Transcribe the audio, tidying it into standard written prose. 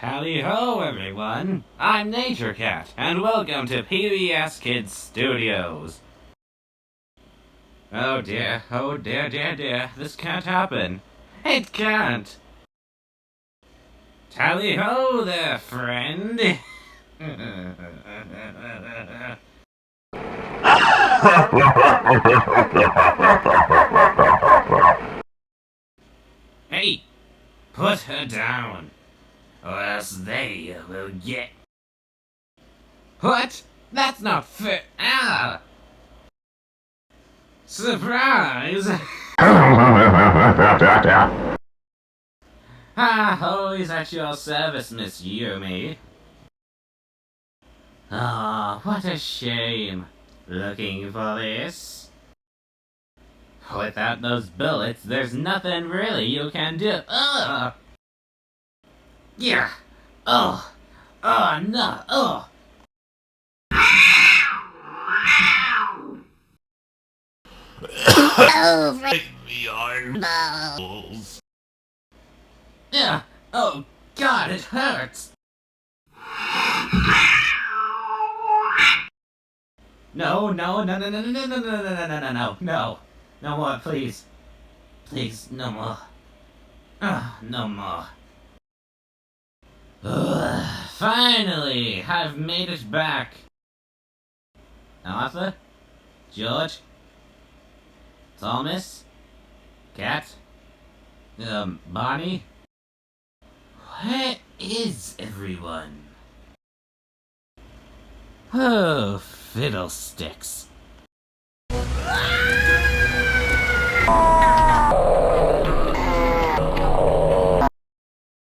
Tally-ho, everyone! I'm Nature Cat, and welcome to PBS Kids Studios. Oh dear, dear, this can't happen. It can't! Tally-ho there, friend! Hey! Put her down, or else they will get... What? That's not fair! Ah! Surprise! Always at your service, Miss Yumi. Ah, what a shame. Looking for this? Without those bullets, there's nothing really you can do. Ugh! Yeah! Oh! Oh, no! Oh! Break me arms. Yeah! Oh, God, it hurts! No! No more, please. Please, no more. No more. Finally, I've made it back. Arthur? George? Thomas? Cat? Bonnie? Where is everyone? Oh, fiddlesticks.